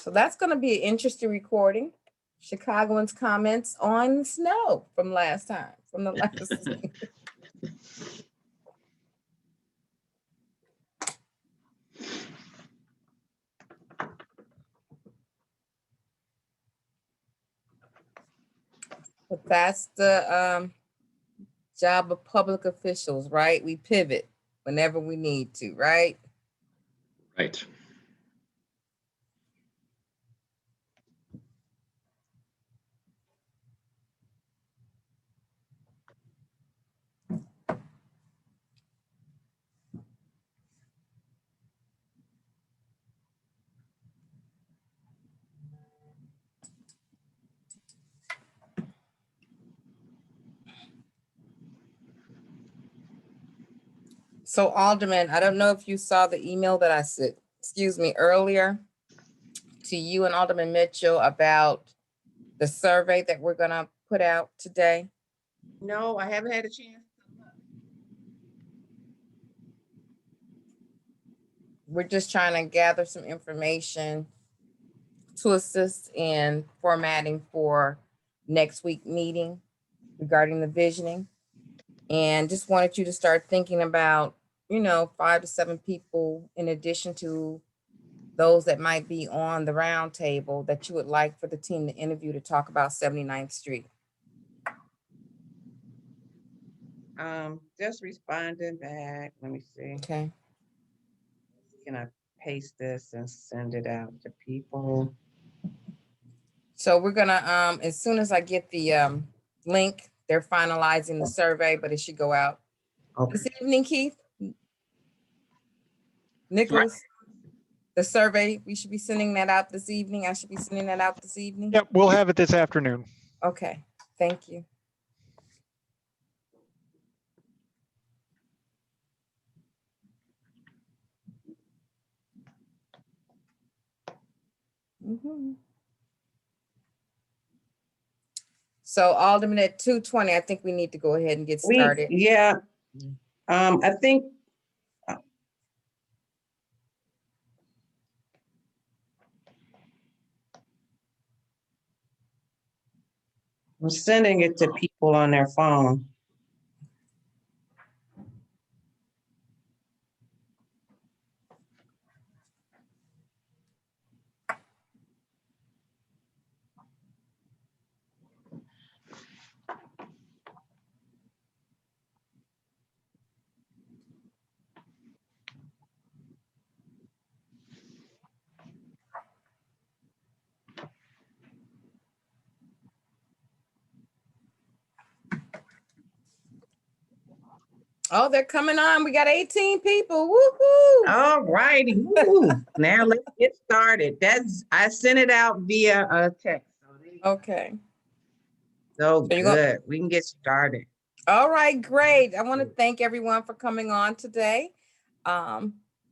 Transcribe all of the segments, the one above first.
So that's going to be an interesting recording. Chicagoans' comments on snow from last time, from the last. But that's the job of public officials, right? We pivot whenever we need to, right? Right. So Alderman, I don't know if you saw the email that I sent, earlier to you and Alderman Mitchell about the survey that we're gonna put out today. No, I haven't had a chance. We're just trying to gather some information to assist in formatting for next week meeting regarding the visioning. And just wanted you to start thinking about, 5 to 7 people in addition to those that might be on the roundtable that you would like for the team to interview to talk about 79th Street. Just responding back. Let me see. Okay. Can I paste this and send it out to people? So we're gonna, as soon as I get the link, they're finalizing the survey, but it should go out this evening, Keith. Nicholas, the survey, we should be sending that out this evening. I should be sending that out this evening. Yep, we'll have it this afternoon. Okay, thank you. So Alderman at 2:20, I think we need to go ahead and get started. I think I'm sending it to people on their phone. Oh, they're coming on. We got 18 people. Woo-hoo. All righty. Now let's get started. I sent it out via a text. Okay. So good. We can get started. All right, great. I want to thank everyone for coming on today.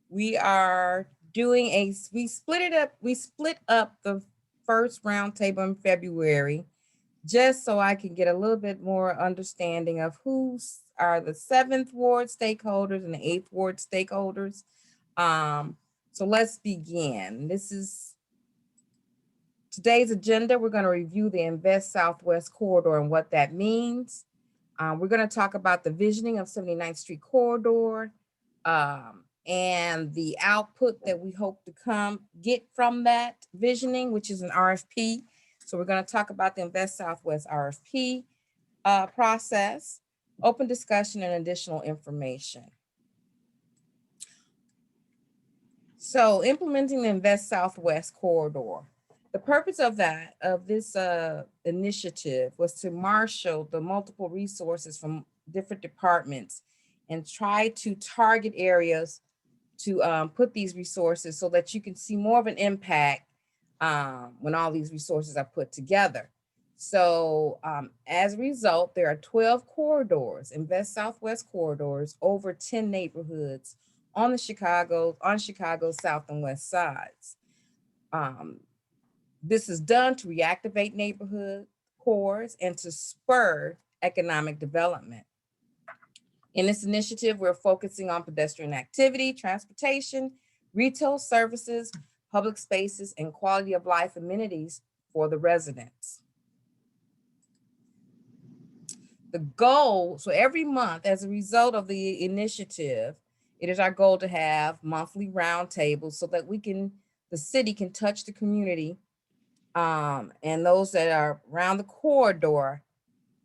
We are doing we split up the first roundtable in February, just so I can get a little bit more understanding of who are the 7th Ward stakeholders and the 8th Ward stakeholders. So let's begin. This is today's agenda. We're going to review the Invest Southwest Corridor and what that means. We're going to talk about the visioning of 79th Street Corridor and the output that we hope to get from that visioning, which is an RFP. So we're going to talk about the Invest Southwest RFP process, open discussion, and additional information. So implementing the Invest Southwest Corridor. The purpose of this initiative was to marshal the multiple resources from different departments and try to target areas to put these resources so that you can see more of an impact when all these resources are put together. So as a result, there are 12 corridors, Invest Southwest corridors, over 10 neighborhoods on Chicago's south and west sides. This is done to reactivate neighborhood cores and to spur economic development. In this initiative, we're focusing on pedestrian activity, transportation, retail services, public spaces, and quality of life amenities for the residents. The goal, so every month, as a result of the initiative, it is our goal to have monthly roundtables so that the city can touch the community and those that are around the corridor,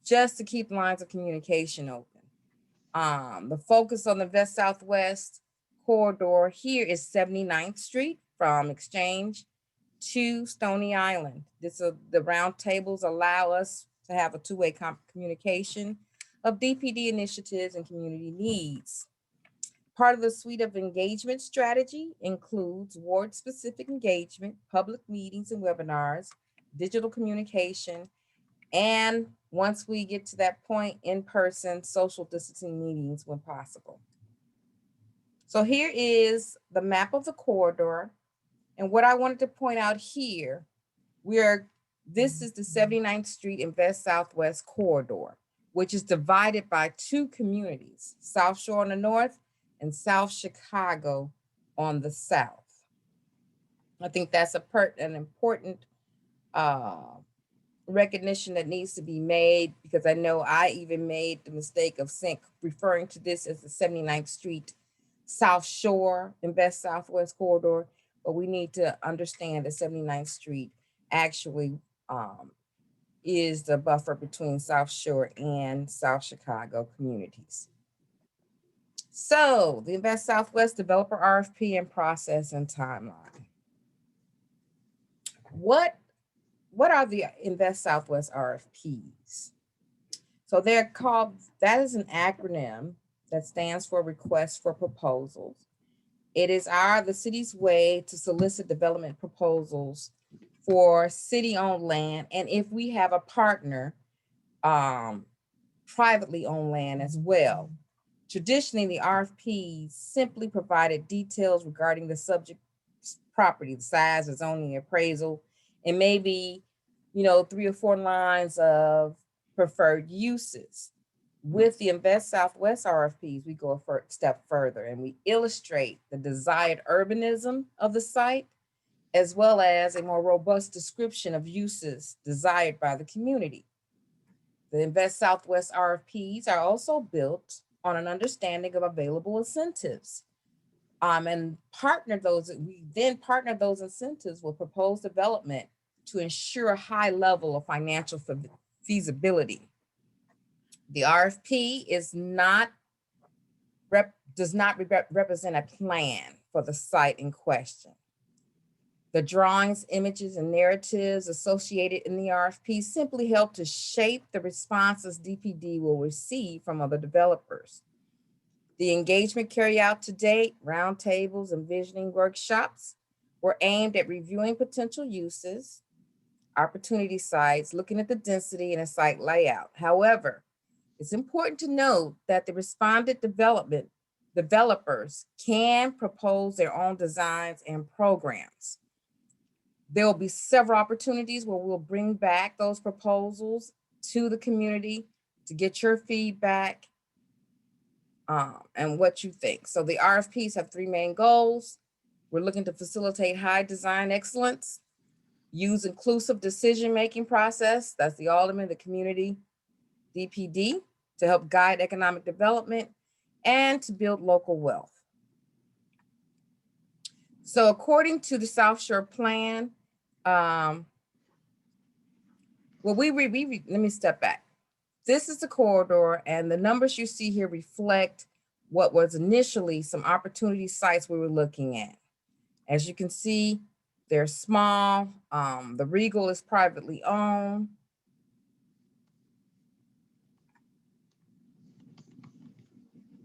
just to keep lines of communication open. The focus on the West Southwest corridor here is 79th Street from Exchange to Stony Island. The roundtables allow us to have a two-way communication of DPD initiatives and community needs. Part of the suite of engagement strategy includes ward-specific engagement, public meetings and webinars, digital communication, and once we get to that point, in-person social distancing meetings when possible. So here is the map of the corridor. And what I wanted to point out here, this is the 79th Street and West Southwest corridor, which is divided by two communities, South Shore on the north and South Chicago on the south. I think that's an important recognition that needs to be made, because I know I even made the mistake of referring to this as the 79th Street South Shore and West Southwest corridor, but we need to understand that 79th Street actually is the buffer between South Shore and South Chicago communities. So the Invest Southwest developer RFP and process and timeline. What are the Invest Southwest RFPs? So that is an acronym that stands for Request for Proposals. It is the city's way to solicit development proposals for city-owned land, and if we have a partner, privately owned land as well. Traditionally, the RFPs simply provided details regarding the subject property, the size, the zoning, appraisal, and maybe 3 or 4 lines of preferred uses. With the Invest Southwest RFPs, we go a step further and we illustrate the desired urbanism of the site, as well as a more robust description of uses desired by the community. The Invest Southwest RFPs are also built on an understanding of available incentives. And we then partner those incentives with proposed development to ensure a high level of financial feasibility. The RFP does not represent a plan for the site in question. The drawings, images, and narratives associated in the RFP simply help to shape the responses DPD will receive from other developers. The engagement carried out to date, roundtables and visioning workshops, were aimed at reviewing potential uses, opportunity sites, looking at the density and the site layout. However, it's important to note that the respondent developers can propose their own designs and programs. There will be several opportunities where we'll bring back those proposals to the community to get your feedback and what you think. So the RFPs have 3 main goals. We're looking to facilitate high design excellence, use inclusive decision-making process, that's the alderman of the community, DPD, to help guide economic development and to build local wealth. So according to the South Shore plan, let me step back. This is the corridor, and the numbers you see here reflect what was initially some opportunity sites we were looking at. As you can see, they're small. The Regal is privately owned.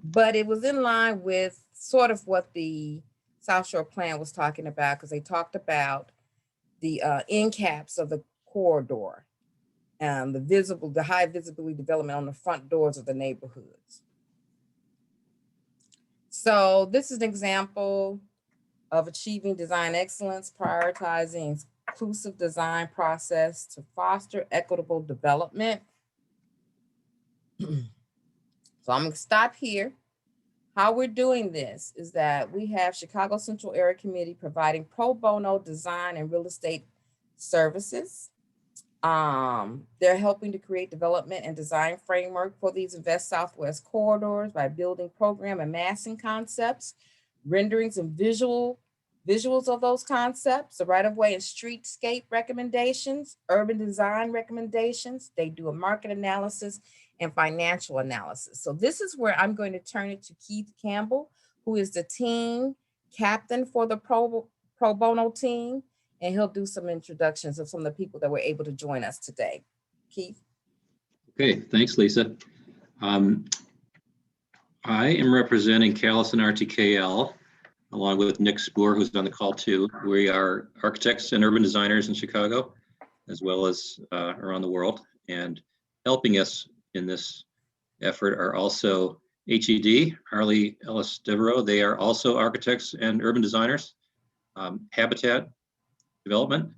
But it was in line with sort of what the South Shore plan was talking about, because they talked about the end caps of the corridor and the high visibility development on the front doors of the neighborhoods. So this is an example of achieving design excellence, prioritizing inclusive design process to foster equitable development. So I'm gonna stop here. How we're doing this is that we have Chicago Central Area Committee providing pro bono design and real estate services. They're helping to create development and design framework for these Invest Southwest corridors by building program and massing concepts, renderings and visuals of those concepts, the right-of-way and streetscape recommendations, urban design recommendations. They do a market analysis and financial analysis. So this is where I'm going to turn it to Keith Campbell, who is the team captain for the pro bono team, and he'll do some introductions of some of the people that were able to join us today. Keith. Okay, thanks, Lisa. I am representing Callison RTKL, along with Nick Spoor, who's on the call too. We are architects and urban designers in Chicago, as well as around the world. And helping us in this effort are also HED, Harley Ellis Devereaux. They are also architects and urban designers. Habitat Development,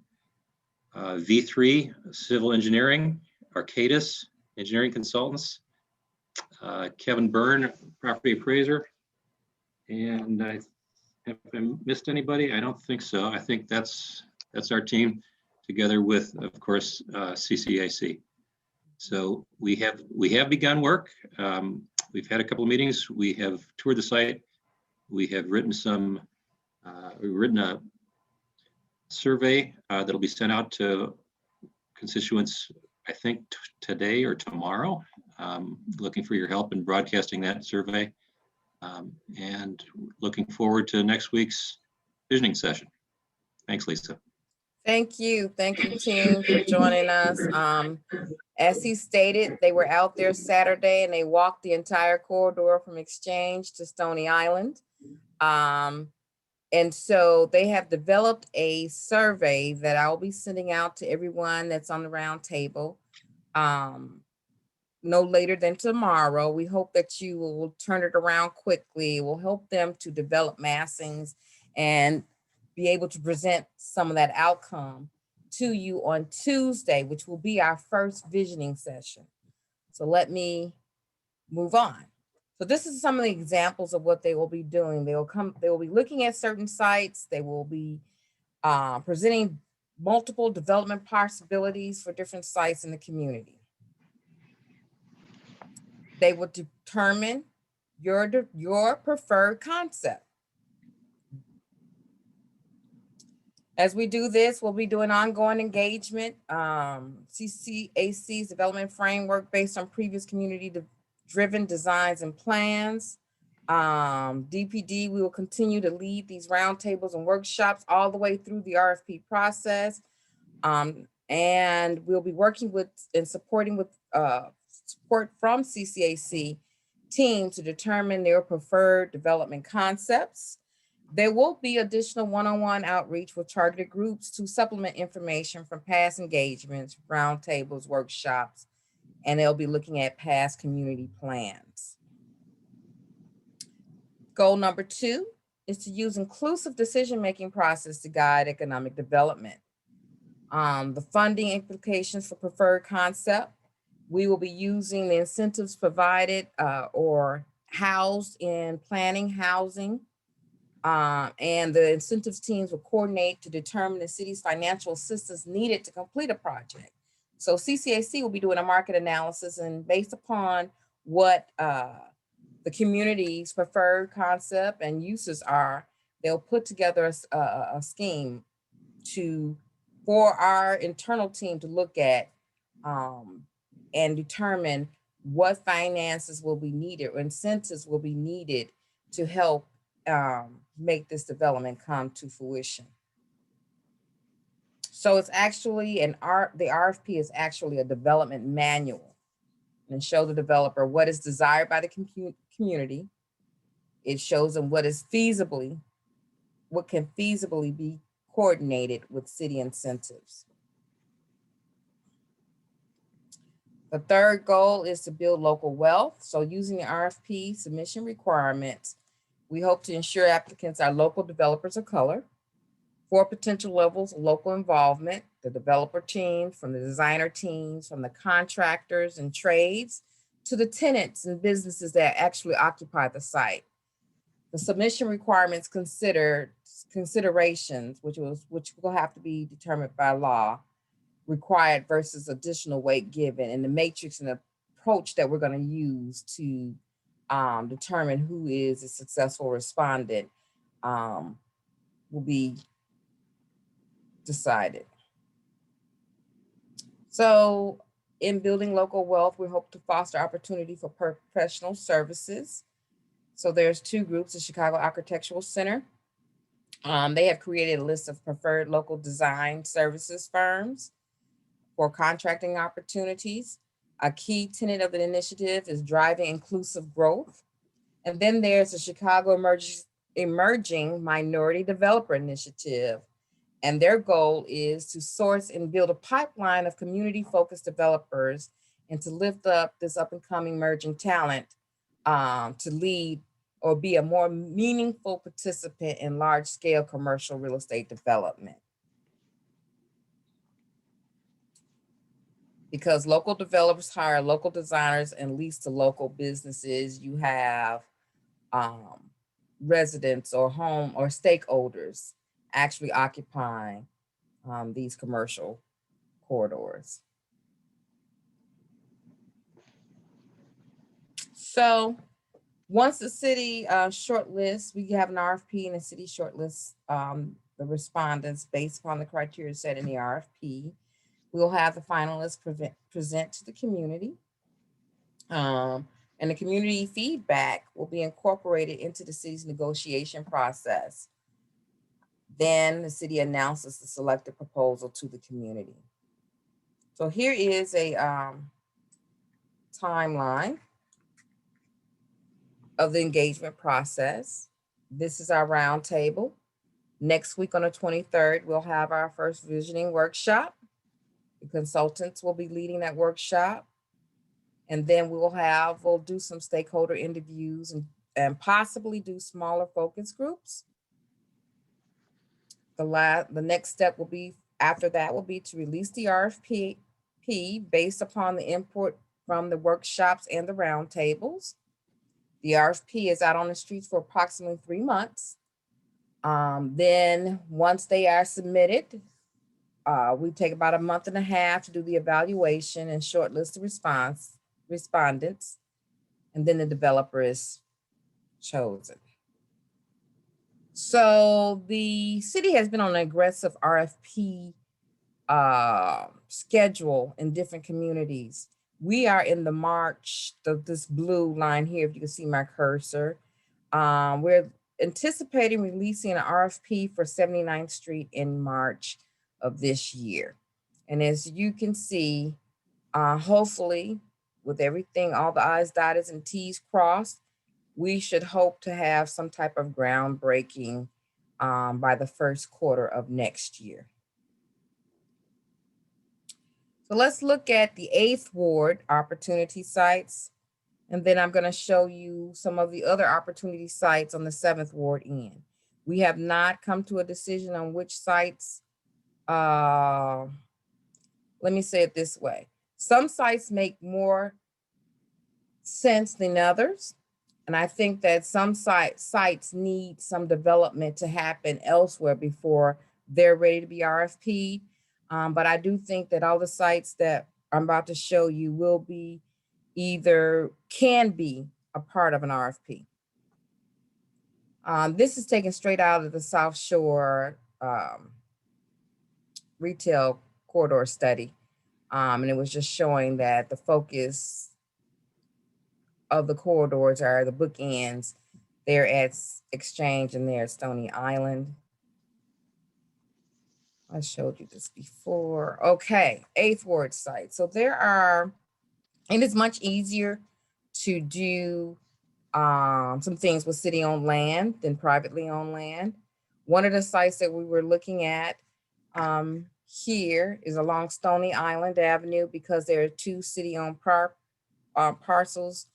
V3 Civil Engineering, Arcadis Engineering Consultants, Kevin Byrne, Property Appraiser, and have I missed anybody? I don't think so. I think that's our team, together with, of course, CCAC. So we have begun work. We've had a couple of meetings. We have toured the site. We have written a survey that'll be sent out to constituents, I think today or tomorrow. Looking for your help in broadcasting that survey, and looking forward to next week's visioning session. Thanks, Lisa. Thank you, team, for joining us. As he stated, they were out there Saturday and they walked the entire corridor from Exchange to Stony Island. And so they have developed a survey that I'll be sending out to everyone that's on the round table no later than tomorrow. We hope that you will turn it around quickly. It will help them to develop massings and be able to present some of that outcome to you on Tuesday, which will be our first visioning session. So let me move on. So this is some of the examples of what they will be doing. They will be looking at certain sites. They will be presenting multiple development possibilities for different sites in the community. They will determine your preferred concept. As we do this, we'll be doing ongoing engagement. CCAC's development framework based on previous community-driven designs and plans. DPD, we will continue to lead these roundtables and workshops all the way through the RFP process. And we'll be working with and supporting with support from CCAC team to determine their preferred development concepts. There will be additional one-on-one outreach with targeted groups to supplement information from past engagements, roundtables, workshops, and they'll be looking at past community plans. Goal number 2 is to use inclusive decision-making process to guide economic development. The funding implications for preferred concept. We will be using the incentives provided or housed in planning, housing, and the incentives teams will coordinate to determine the city's financial assistance needed to complete a project. So CCAC will be doing a market analysis, and based upon what the community's preferred concept and uses are, they'll put together a scheme for our internal team to look at and determine what finances will be needed or incentives will be needed to help make this development come to fruition. So it's actually the RFP is actually a development manual and show the developer what is desired by the community. It shows them what can feasibly be coordinated with city incentives. The third goal is to build local wealth. So using the RFP submission requirements, we hope to ensure applicants are local developers of color. 4 potential levels of local involvement: the developer team, from the designer teams, from the contractors and trades, to the tenants and businesses that actually occupy the site. the submission requirements considerations, which will have to be determined by law, required versus additional weight given, and the matrix and approach that we're going to use to determine who is a successful respondent will be decided. So in building local wealth, we hope to foster opportunity for professional services. So there's two groups, the Chicago Architectural Center. They have created a list of preferred local design services firms for contracting opportunities. A key tenet of the initiative is driving inclusive growth. And then there's the Chicago Emerging Minority Developer Initiative. And their goal is to source and build a pipeline of community-focused developers and to lift up this up-and-coming emerging talent to lead or be a more meaningful participant in large-scale commercial real estate development. Because local developers hire local designers and lease to local businesses, you have residents or home or stakeholders actually occupying these commercial corridors. So once the city shortlists, we have an RFP and the city shortlists the respondents based upon the criteria set in the RFP. We'll have the finalists present to the community. And the community feedback will be incorporated into the city's negotiation process. Then the city announces the selected proposal to the community. So here is a timeline of the engagement process. This is our roundtable. Next week on the 23rd, we'll have our first visioning workshop. The consultants will be leading that workshop. And then we'll do some stakeholder interviews and possibly do smaller focus groups. The next step will be, after that, will be to release the RFP based upon the input from the workshops and the roundtables. The RFP is out on the streets for approximately 3 months. Then once they are submitted, we take about a month and a half to do the evaluation and shortlist the respondents, and then the developer is chosen. So the city has been on an aggressive RFP schedule in different communities. We are in the March, this blue line here, if you can see my cursor. We're anticipating releasing an RFP for 79th Street in March of this year. And as you can see, hopefully with everything, all the I's dotted and T's crossed, we should hope to have some type of groundbreaking by the first quarter of next year. So let's look at the 8th Ward opportunity sites. And then I'm going to show you some of the other opportunity sites on the 7th Ward end. We have not come to a decision on which sites. Let me say it this way. Some sites make more sense than others. And I think that some sites need some development to happen elsewhere before they're ready to be RFP'd. But I do think that all the sites that I'm about to show you will be can be a part of an RFP. This is taken straight out of the South Shore retail corridor study. And it was just showing that the focus of the corridors are the bookends. They're at Exchange and they're at Stony Island. I showed you this before. Okay, 8th Ward site. So and it's much easier to do some things with city-owned land than privately owned land. One of the sites that we were looking at here is along Stony Island Avenue because there are 2 city-owned parcels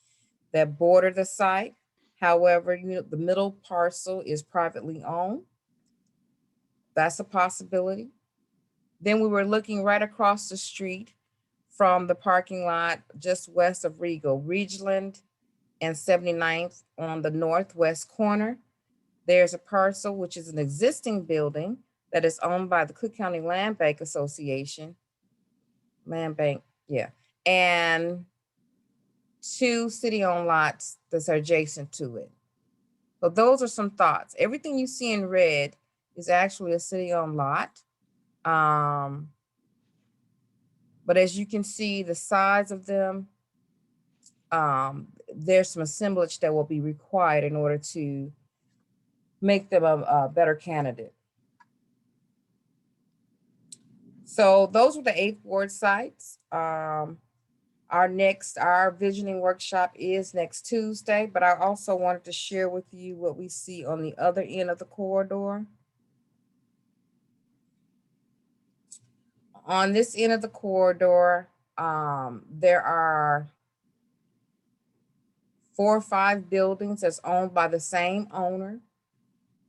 that border the site. However, the middle parcel is privately owned. That's a possibility. Then we were looking right across the street from the parking lot just west of Regal, Ridgeland and 79th on the northwest corner. There's a parcel, which is an existing building that is owned by the Cook County Land Bank Association. Land Bank, yeah. And 2 city-owned lots that are adjacent to it. So those are some thoughts. Everything you see in red is actually a city-owned lot. But as you can see, the size of them, there's some assemblage that will be required in order to make them a better candidate. So those were the 8th Ward sites. Our visioning workshop is next Tuesday, but I also wanted to share with you what we see on the other end of the corridor. On this end of the corridor, there are 4 or 5 buildings that's owned by the same owner.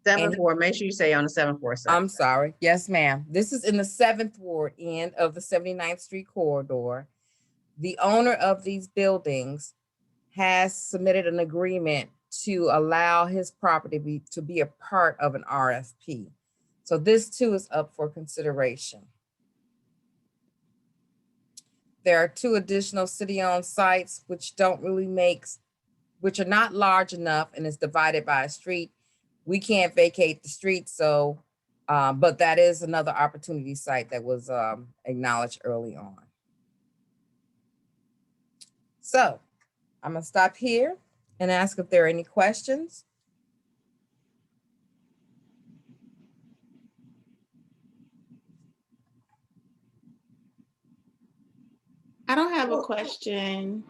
7th Ward, make sure you say on the 7th Ward side. I'm sorry. Yes, ma'am. This is in the 7th Ward end of the 79th Street corridor. The owner of these buildings has submitted an agreement to allow his property to be a part of an RFP. So this too is up for consideration. There are 2 additional city-owned sites which are not large enough and is divided by a street. We can't vacate the street, so, but that is another opportunity site that was acknowledged early on. So I'm gonna stop here and ask if there are any questions. I don't have a question.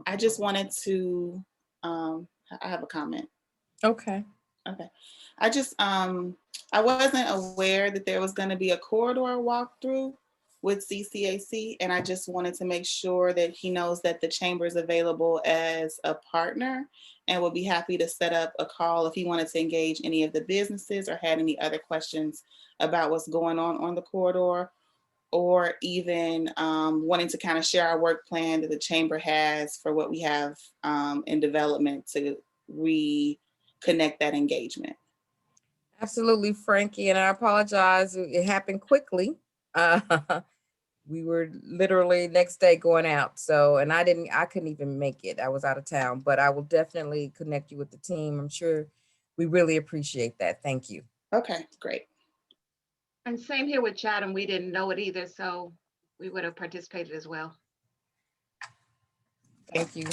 I just wanted to, I have a comment. Okay. Okay. I wasn't aware that there was going to be a corridor walkthrough with CCAC, and I just wanted to make sure that he knows that the chamber is available as a partner and will be happy to set up a call if he wanted to engage any of the businesses or had any other questions about what's going on the corridor, or even wanting to kind of share our work plan that the chamber has for what we have in development to reconnect that engagement. Absolutely, Frankie, and I apologize. It happened quickly. We were literally next day going out. So, and I couldn't even make it. I was out of town, but I will definitely connect you with the team. I'm sure we really appreciate that. Thank you. Okay, great. And same here with Chatham. We didn't know it either, so we would have participated as well. Thank you.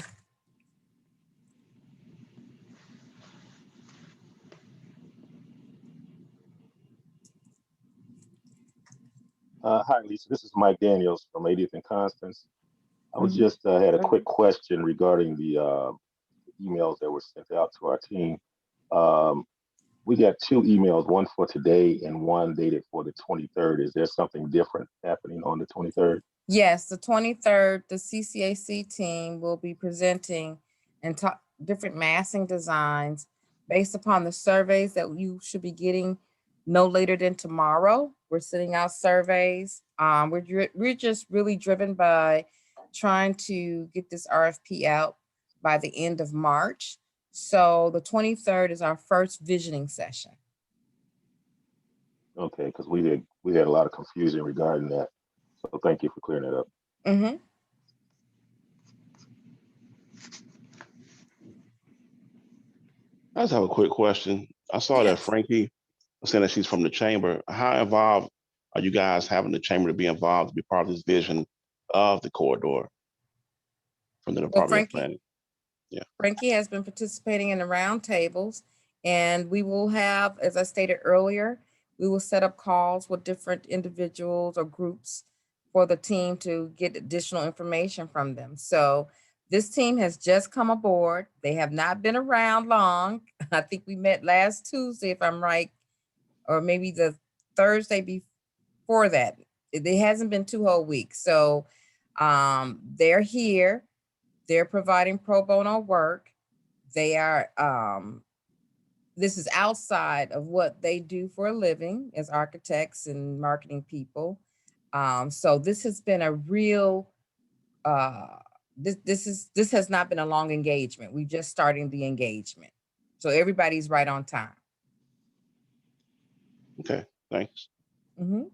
Hi, Lisa. This is Mike Daniels from 80th and Constance. I was just had a quick question regarding the emails that were sent out to our team. We got 2 emails, one for today and one dated for the 23rd. Is there something different happening on the 23rd? Yes, the 23rd, the CCAC team will be presenting and different massing designs based upon the surveys that you should be getting no later than tomorrow. We're sending out surveys. We're just really driven by trying to get this RFP out by the end of March. So the 23rd is our first visioning session. Okay, because we had a lot of confusion regarding that. So thank you for clearing that up. I just have a quick question. I saw that Frankie was saying that she's from the chamber. How involved are you guys having the chamber to be involved to be part of this vision of the corridor from the Department of Planning? Yeah. Frankie has been participating in the roundtables, and we will have, as I stated earlier, we will set up calls with different individuals or groups for the team to get additional information from them. So this team has just come aboard. They have not been around long. I think we met last Tuesday, if I'm right, or maybe the Thursday before that. It hasn't been 2 whole weeks. So they're here. They're providing pro bono work. They are, this is outside of what they do for a living as architects and marketing people. So this has been a real, this has not been a long engagement. We're just starting the engagement. So everybody's right on time. Okay, thanks. Mhm.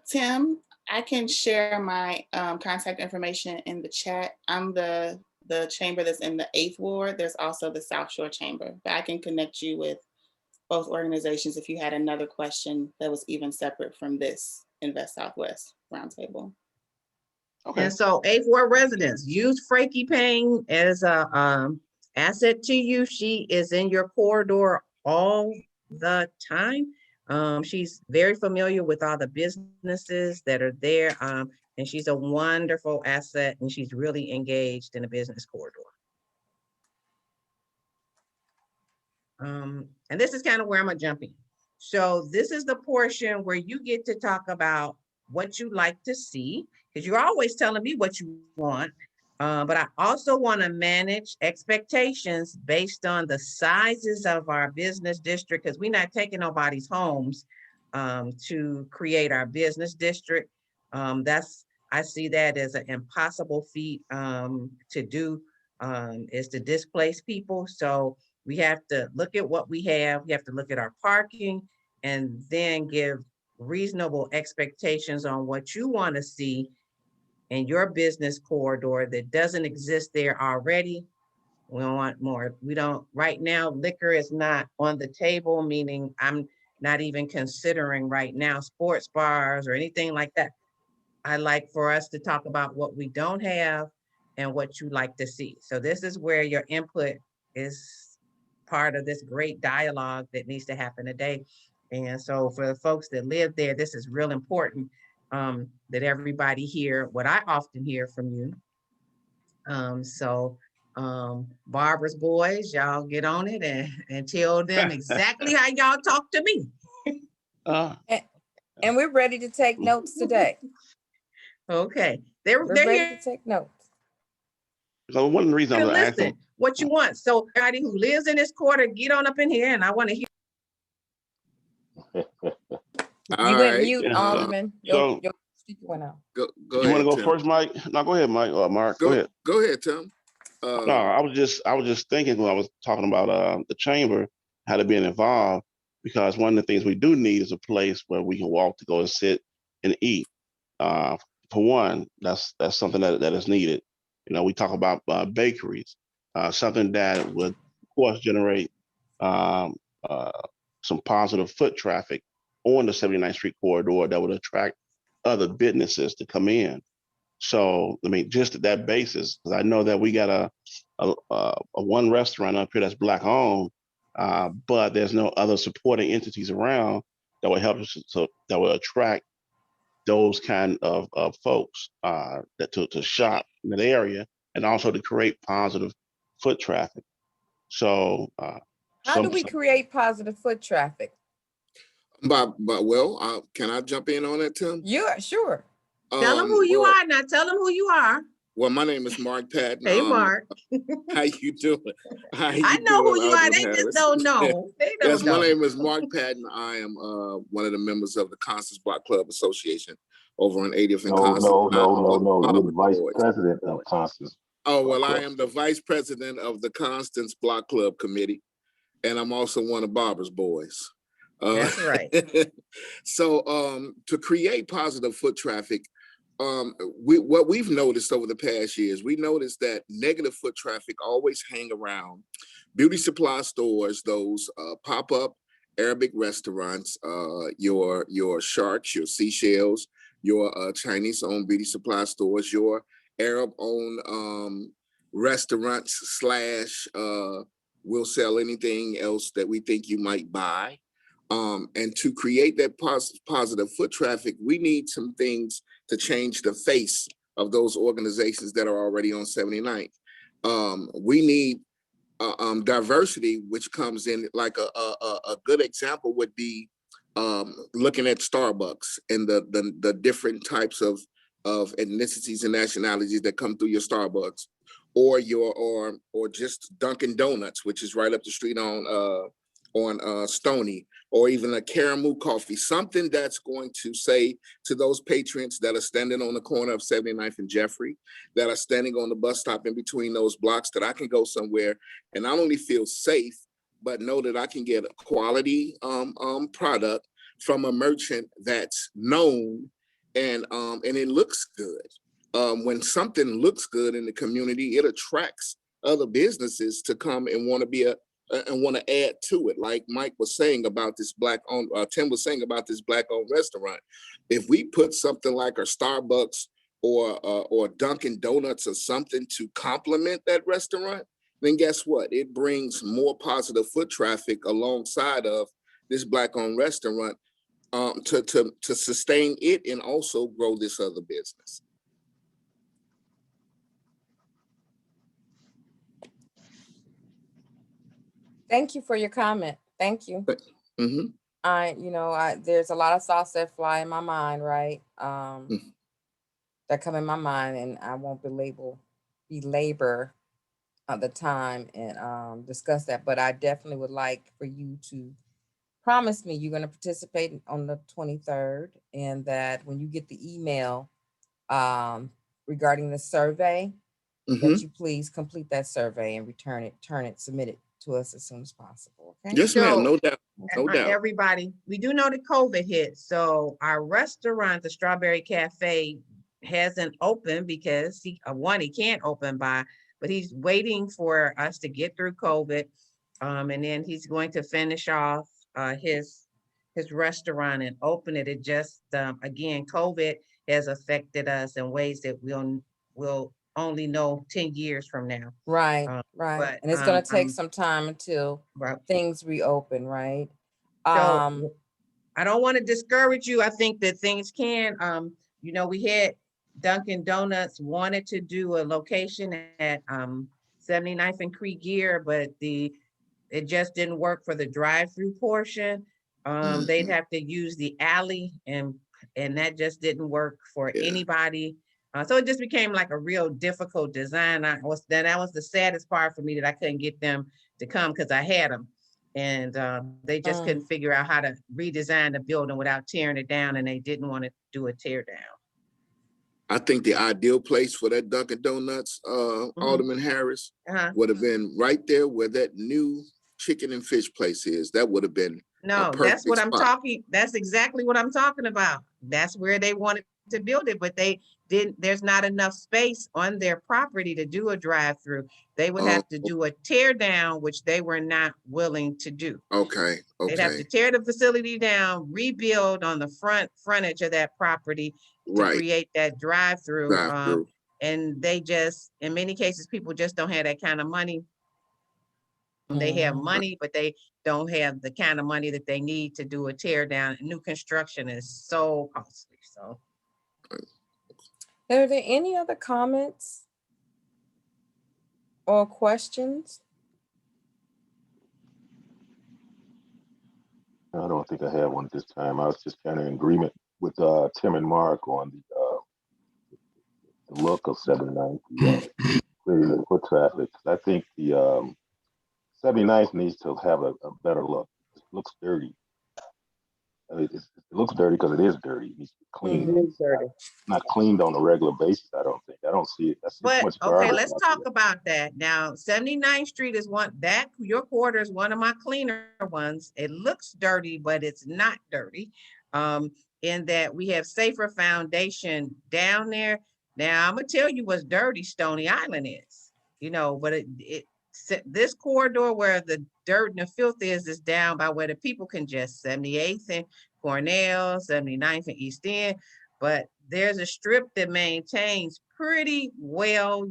Tim, I can share my contact information in the chat. I'm the chamber that's in the 8th Ward. There's also the South Shore Chamber, but I can connect you with both organizations if you had another question that was even separate from this Invest Southwest Roundtable. Okay. And so A4 residents, use Frankie Payne as a asset to you. She is in your corridor all the time. She's very familiar with all the businesses that are there. And she's a wonderful asset, and she's really engaged in the business corridor. And this is kind of where I'm gonna jump in. So this is the portion where you get to talk about what you like to see, because you're always telling me what you want. But I also want to manage expectations based on the sizes of our business district, because we're not taking nobody's homes to create our business district. I see that as an impossible feat to do, is to displace people. So we have to look at what we have. We have to look at our parking and then give reasonable expectations on what you want to see in your business corridor that doesn't exist there already. We don't want more. We don't, right now, liquor is not on the table, meaning I'm not even considering right now sports bars or anything like that. I like for us to talk about what we don't have and what you like to see. So this is where your input is part of this great dialogue that needs to happen today. And so for the folks that live there, this is real important, that everybody hear what I often hear from you. Barbara's boys, y'all get on it and tell them exactly how y'all talk to me. And we're ready to take notes today. Okay, We're they're ready here to take notes. So one of the reasons to I'm listen asking, what you want. So everybody who lives in this quarter, get on up in here, and I want to hear. You went mute, Yeah. Alderman. So- Your speaker went out. Go you ahead, want to go Tim. first, Mike? No, go ahead, Mike. Mark, go ahead. Go ahead, Tim. No, I was just thinking when I was talking about the chamber, how to be involved, because one of the things we do need is a place where we can walk to go and sit and eat. For one, that's something that is needed. You know, we talk about bakeries, something that would, of course, generate um, some positive foot traffic on the 79th Street corridor that would attract other businesses to come in. So, I mean, just at that basis, because I know that we got a one restaurant up here that's Black owned, but there's no other supporting entities around that would help us, so that would attract those kind of folks that to shop in that area, and also to create positive foot traffic. So, How do we create positive foot traffic? Well, can I jump in on that, Tim? Yeah, sure. Tell them who you are now. Tell them who you are. Well, my name is Mark Patton. Hey, Mark. How you doing? I know who you are. They just don't know. They don't Yes, know. my name is Mark Patton. I am one of the members of the Constance Block Club Association over on 80th and Constance. No. You're the vice president of Constance. Oh, well, I am the vice president of the Constance Block Club Committee, and I'm also one of Barbara's boys. That's right. So to create positive foot traffic, what we've noticed over the past years, we noticed that negative foot traffic always hang around beauty supply stores, those pop-up Arabic restaurants, your Sharks, your Seashells, your Chinese-owned beauty supply stores, your Arab-owned restaurants slash we'll sell anything else that we think you might buy. And to create that positive foot traffic, we need some things to change the face of those organizations that are already on 79th. We need diversity, which comes in like a good example would be looking at Starbucks and the different types of ethnicities and nationalities that come through your Starbucks, or just Dunkin' Donuts, which is right up the street on Stony, or even a Caramoo coffee, something that's going to say to those patrons that are standing on the corner of 79th and Jeffrey, that are standing on the bus stop in between those blocks, that I can go somewhere and not only feel safe, but know that I can get a quality product from a merchant that's known and it looks good. When something looks good in the community, it attracts other businesses to come and want to be and want to add to it. Like Mike was saying about this black-owned, Tim was saying about this black-owned restaurant. If we put something like a Starbucks or Dunkin' Donuts or something to complement that restaurant, then guess what? It brings more positive foot traffic alongside of this black-owned restaurant to sustain it and also grow this other business. Thank you for your comment. Thank you. Mm-hmm. There's a lot of thoughts that fly in my mind, right? That come in my mind, and I won't belabor the time and discuss that. But I definitely would like for you to promise me you're going to participate on the 23rd, and that when you get the email regarding the survey, that you please complete that survey and submit it to us as soon as possible. Okay. Yes, ma'am. No doubt. No doubt. Everybody, we do know the COVID hit. So our restaurant, the Strawberry Cafe, hasn't opened because he can't open but he's waiting for us to get through COVID. And then he's going to finish off his restaurant and open it. It just, again, COVID has affected us in ways that we'll only know 10 years from now. Right. But, and it's going to take some time until things reopen, right? So I don't want to discourage you. I think that things can, we had Dunkin' Donuts wanted to do a location at 79th and Creek Gear, but it just didn't work for the drive-through portion. They'd have to use the alley and that just didn't work for anybody. So it just became like a real difficult design. That was the saddest part for me, that I couldn't get them to come because I had them. And they just couldn't figure out how to redesign the building without tearing it down, and they didn't want to do a tear down. I think the ideal place for that Dunkin' Donuts, Alderman Harris, would have been right there where that new chicken and fish place is. That would have been that's what I'm talking. That's exactly what I'm talking about. That's where they wanted to build it, but they didn't. There's not enough space on their property to do a drive-through. They would have to do a tear down, which they were not willing to do. Okay. They'd have to tear the facility down, rebuild on the frontage of that property to create that drive-through. And they just, in many cases, people just don't have that kind of money. They have money, but they don't have the kind of money that they need to do a tear down. New construction is so costly. So, are there any other comments or questions? I don't think I have one this time. I was just kind of in agreement with Tim and Mark on the look of 79th, clearing the foot traffic. I think the 79th needs to have a better look. It looks dirty. It looks dirty because it is dirty. It needs to be cleaned. It is dirty. Not cleaned on a regular basis, I don't think. I don't see it. But okay, let's talk about that. Now, 79th Street is your quarter is one of my cleaner ones. It looks dirty, but it's not dirty. In that we have Safer Foundation down there. Now, I'm gonna tell you what's dirty Stony Island is, but this corridor where the dirt and the filth is down by where the people congest, 78th and Cornell, 79th and East End. But there's a strip that maintains pretty well,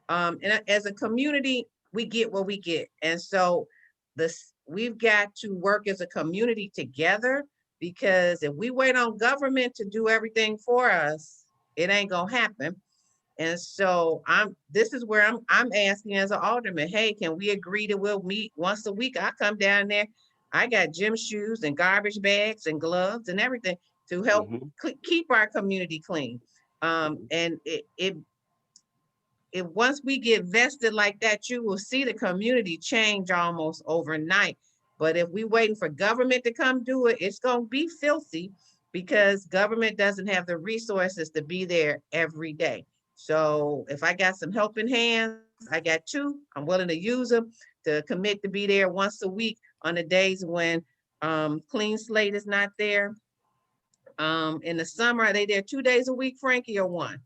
and as a community, we get what we get. And so we've got to work as a community together, because if we wait on government to do everything for us, it ain't gonna happen. And so this is where I'm asking as an alderman, hey, can we agree that we'll meet once a week? I come down there, I got gym shoes and garbage bags and gloves and everything to help keep our community clean. And it once we get vested like that, you will see the community change almost overnight. But if we waiting for government to come do it, it's gonna be filthy, because government doesn't have the resources to be there every day. So if I got some helping hands, I got two, I'm willing to use them to commit to be there once a week on the days when Clean Slate is not there. In the summer, are they there 2 days a week, Frankie, or one?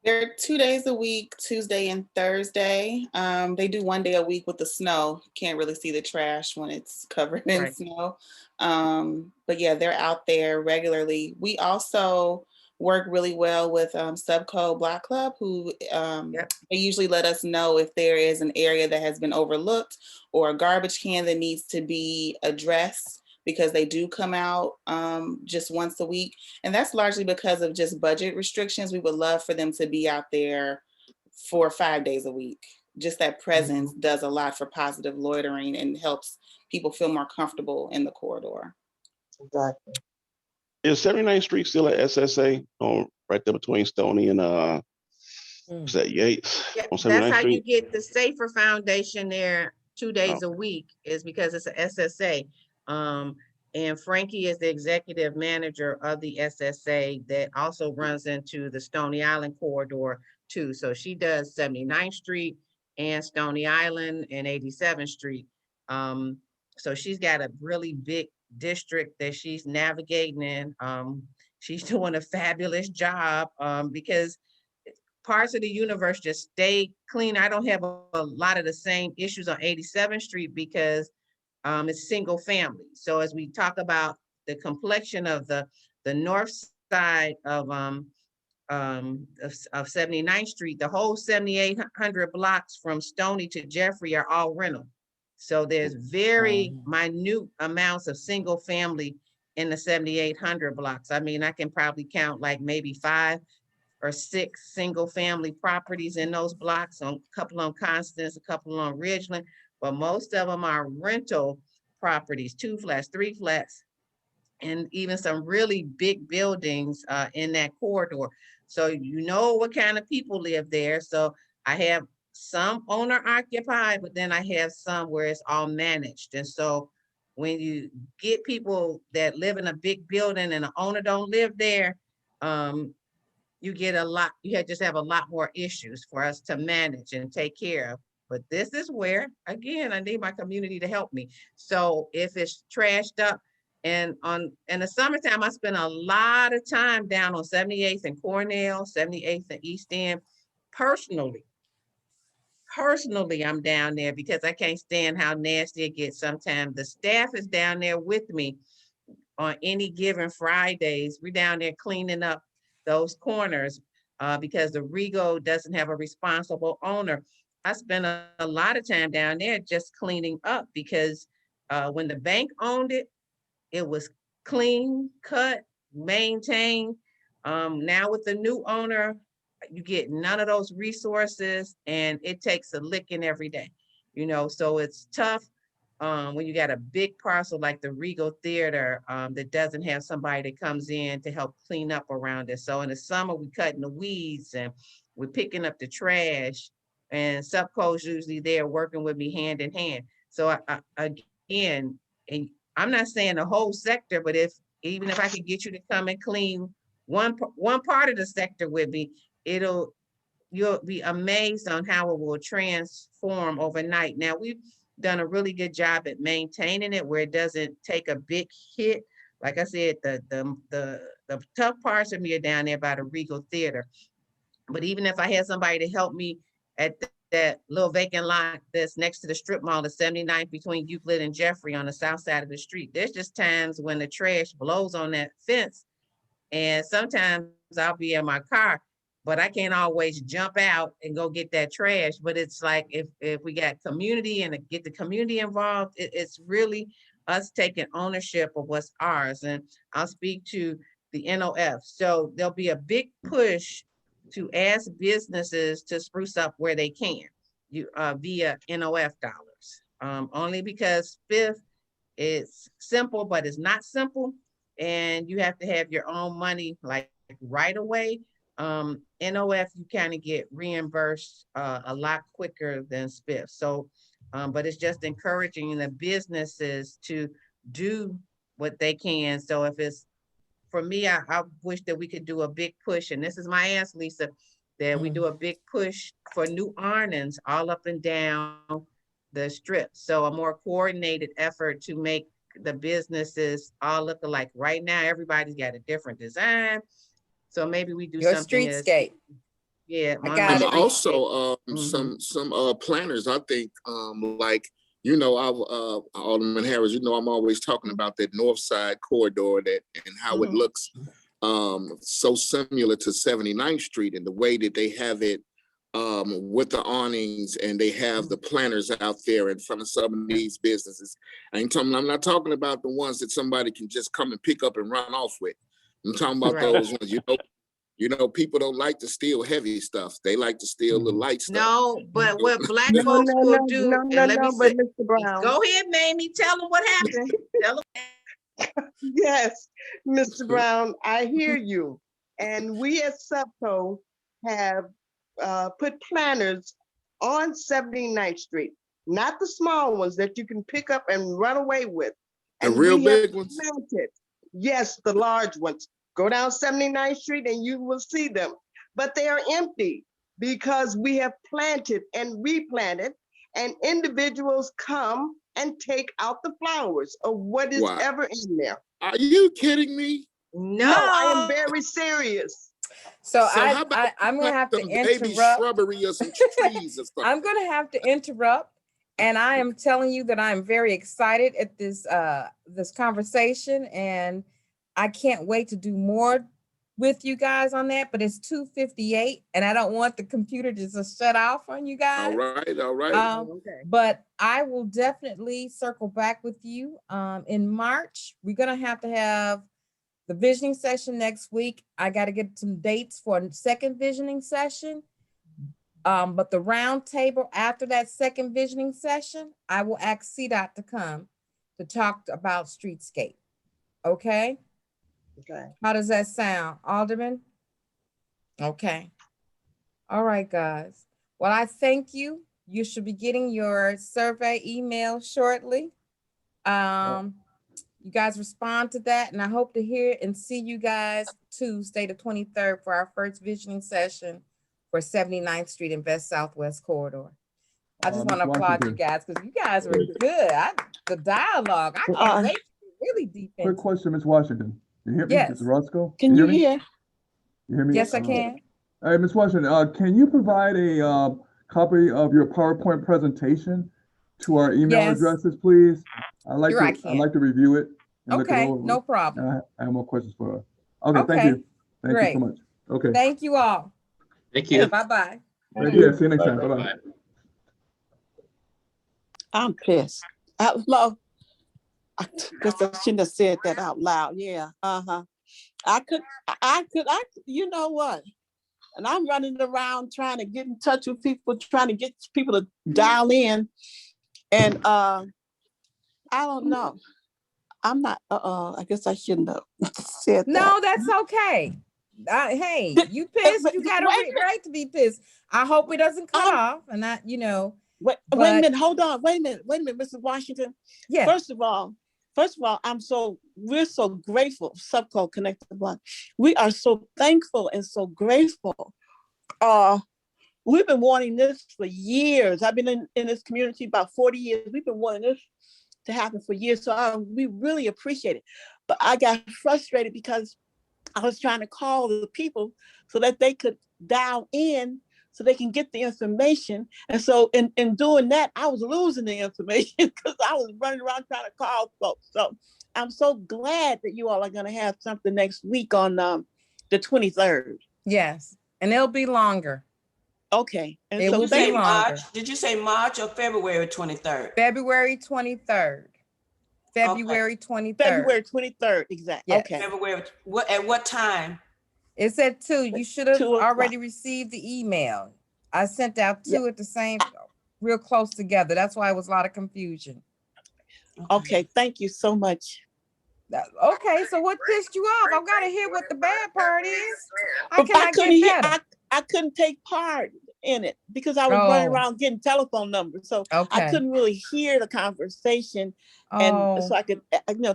They're 2 days a week, Tuesday and Thursday. They do 1 day a week with the snow. Can't really see the trash when it's covered in Right. snow. But yeah, they're out there regularly. We also work really well with Subco Block Club, who Yep. they usually let us know if there is an area that has been overlooked or a garbage can that needs to be addressed, because they do come out just once a week. And that's largely because of just budget restrictions. We would love for them to be out there 4 or 5 days a week. Just that presence does a lot for positive loitering and helps people feel more comfortable in the corridor. Exactly. Is 79th Street still at SSA on right there between Stony and is that Yates Yeah, on that's 79th how you Street? get the Safer Foundation there 2 days Oh, a week, is because it's a SSA. And Frankie is the executive manager of the SSA that also runs into the Stony Island corridor too. So she does 79th Street and Stony Island and 87th Street. So she's got a really big district that she's navigating in. She's doing a fabulous job because parts of the universe just stay clean. I don't have a lot of the same issues on 87th Street because it's single family. So as we talk about the complexion of the north side of 79th Street, the whole 7,800 blocks from Stony to Jeffrey are all rental. So there's very minute amounts of single family in the 7,800 blocks. I mean, I can probably count like maybe 5 or 6 single family properties in those blocks, on a couple on Constance, a couple on Ridgeland, but most of them are rental properties, 2 flats, 3 flats, and even some really big buildings in that corridor. So you know what kind of people live there. So I have some owner occupied, but then I have some where it's all managed. And so when you get people that live in a big building and the owner don't live there, you get a lot, just have a lot more issues for us to manage and take care of. But this is where, again, I need my community to help me. So if it's trashed up, and in the summertime, I spend a lot of time down on 78th and Cornell, 78th and East End. Personally, I'm down there because I can't stand how nasty it gets sometimes. The staff is down there with me on any given Fridays. We're down there cleaning up those corners because the Rego doesn't have a responsible owner. I spent a lot of time down there just cleaning up because when the bank owned it, it was clean, cut, maintained. Now with the new owner, you get none of those resources and it takes a licking every day, so it's tough when you got a big parcel like the Regal Theater that doesn't have somebody that comes in to help clean up around it. So in the summer, we cutting the weeds and we're picking up the trash, and Subco's usually there working with me hand in hand. So again, and I'm not saying the whole sector, but even if I could get you to come and clean one part of the sector with me, you'll be amazed on how it will transform overnight. Now we've done a really good job at maintaining it where it doesn't take a big hit. Like I said, the tough parts of me are down there by the Regal Theater. But even if I had somebody to help me at that little vacant lot that's next to the strip mall, the 79th between Euclid and Jeffrey on the south side of the street, there's just times when the trash blows on that fence. And sometimes I'll be in my car, but I can't always jump out and go get that trash. But it's like if we got community and get the community involved, it's really us taking ownership of what's ours. And I'll speak to the NOF. So there'll be a big push to ask businesses to spruce up where they can via NOF dollars. Only because fifth, it's simple, but it's not simple. And you have to have your own money like right away. NOF, you kind of get reimbursed a lot quicker than SPIF. So, but it's just encouraging the businesses to do what they can. So if it's, for me, I wish that we could do a big push. And this is my answer, Lisa, that we do a big push for new awnings all up and down the strip. So a more coordinated effort to make the businesses all look alike. Right now, everybody's got a different design. So maybe we do Your something as, streetscape. yeah. I on got And it. my streetscape. also, Mhm. some planners, I think, like, you know, Alderman Harris, you know, I'm always talking about that north side corridor that and how it Mhm. looks so similar to 79th Street and the way that they have it with the awnings and they have the planners out there in front of some of these businesses. I'm not talking about the ones that somebody can just come and pick up and run off with. I'm talking about Right. those ones, you know, people don't like to steal heavy stuff. They like to steal the light stuff. No, but what black No, folks no, will no, do, no, and no, let me no, but say, Mr. Brown. go ahead, Mamie, tell them what happened. Tell them. Yes, Mr. Brown, I hear you. And we at SUPCO have put planners on 79th Street, not the small ones that you can pick up and run away with. The And real we have big ones? planted, yes, the large ones. Go down 79th Street and you will see them, but they are empty because we have planted and replanted, and individuals come and take out the flowers or what is Wow. ever in there. Are you kidding me? No, I am No. very serious. So how about I'm gonna have to some baby interrupt. shrubbery or some trees or something? I'm gonna have to interrupt, and I am telling you that I'm very excited at this this conversation, and I can't wait to do more with you guys on that. But it's 2:58, and I don't want the computer to just shut off on you guys. All right, all right. Okay. But I will definitely circle back with you in March. We're gonna have to have the visioning session next week. I got to get some dates for a second visioning session. But the round table after that second visioning session, I will ask CDOT to come to talk about streetscape. Okay? Okay. How does that sound, Alderman? Okay. All right, guys. Well, I thank you. You should be getting your survey email shortly. You guys respond to that, and I hope to hear and see you guys Tuesday, the 23rd, for our first visioning session for 79th Street and Best Southwest Corridor. I just want to applaud you guys because you guys were good. The dialogue, I can't wait to get really deep into. Quick question, Ms. Washington. You hear me? Yes. Ms. Roscoe? Can you me? hear? You hear me? Yes, I can. All right, Ms. Washington, can you provide a copy of your PowerPoint presentation to our email Yes. addresses, please? I'd like Sure, I to, can. I'd like to review it and look it Okay, over. no problem. And I have more questions for her. Okay, thank Okay, you. Thank great. you so much. Okay. Thank you all. Thank you. Bye-bye. Thank you. See you next time. Bye. Bye-bye. I'm pissed. Out loud. I guess I shouldn't have said that out loud. Yeah. I could, you know what? And I'm running around trying to get in touch with people, trying to get people to dial in. And I don't know. I'm not, I guess I shouldn't have said that. No, that's okay. Hey, you pissed, you got a right to be pissed. I hope it doesn't cut off and not, you know. Wait a minute, hold on. Wait a minute, Mrs. Washington. Yeah. First of all, we're so grateful, SUPCO Connected One. We are so thankful and so grateful. We've been wanting this for years. I've been in this community about 40 years. We've been wanting this to happen for years. So we really appreciate it. But I got frustrated because I was trying to call the people so that they could dial in so they can get the information. And so in doing that, I was losing the information because I was running around trying to call folks. So I'm so glad that you all are going to have something next week on the 23rd. Yes, and it'll be longer. Okay. And it so will be longer. March? Did you say March or February 23rd? February 23rd. February 23rd. February 23rd, exactly. Yes. Okay. February, at what time? It said 2. You should have already received the email. I sent out 2 at the same, real close together. That's why it was a lot of confusion. Okay, thank you so much. Okay, so what pissed you off? I've got to hear what the bad part is. I couldn't take part in it because I was running around getting telephone numbers. So I couldn't really hear the conversation. And so I could,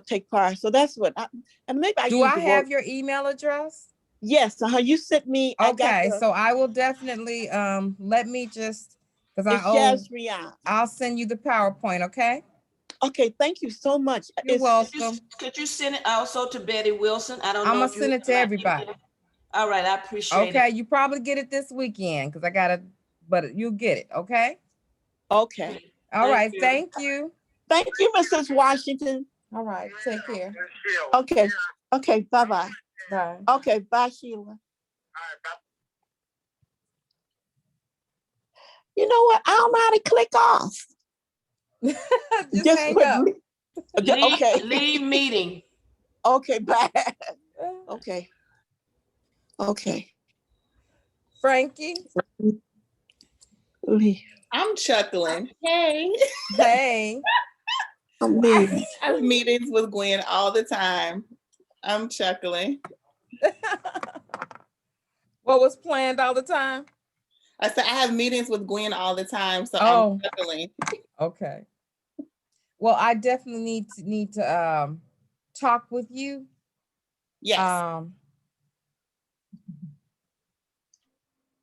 take part. So that's what do I have your email address? Yes. You sent me. Okay. So I will definitely, let me just, because I'll send you the PowerPoint. Okay. Okay, thank you so much. You're It's- welcome. Could you send it also to Betty Wilson? I don't know. I'm gonna if you send it to might- everybody. All right, I appreciate Okay, it. you probably get it this weekend because I gotta, but you'll get it. Okay. Okay. All Thank right. you. Thank you. Thank you, Mrs. Washington. All right. Take care. Okay. Okay. Bye-bye. Bye. Okay. Bye, Sheila. You know what? I don't know how to click off. Just hang put up. Okay. Leave meeting. Okay. Bye. Okay. Okay. Frankie. Leave. I'm chuckling. Hey. Hey. I'm leaving. I have meetings with Gwen all the time. I'm chuckling. What was planned all the time? I said I have meetings with Gwen all the time, so Oh. I'm chuckling. Okay. Well, I definitely need to talk with you. Yes.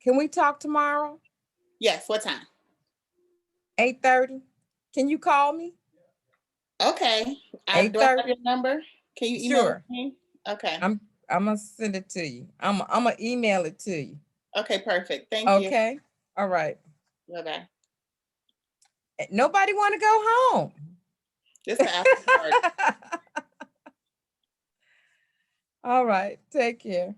Can we talk tomorrow? Yes. What time? 8:30. Can you call me? Okay. Do I have your number? Can you email Sure. it to me? Okay. I'm gonna send it to you. I'm gonna email it to you. Okay, perfect. Thank you. Okay. All right. Bye-bye. Nobody want to go home. Just the after party. All right. Take care.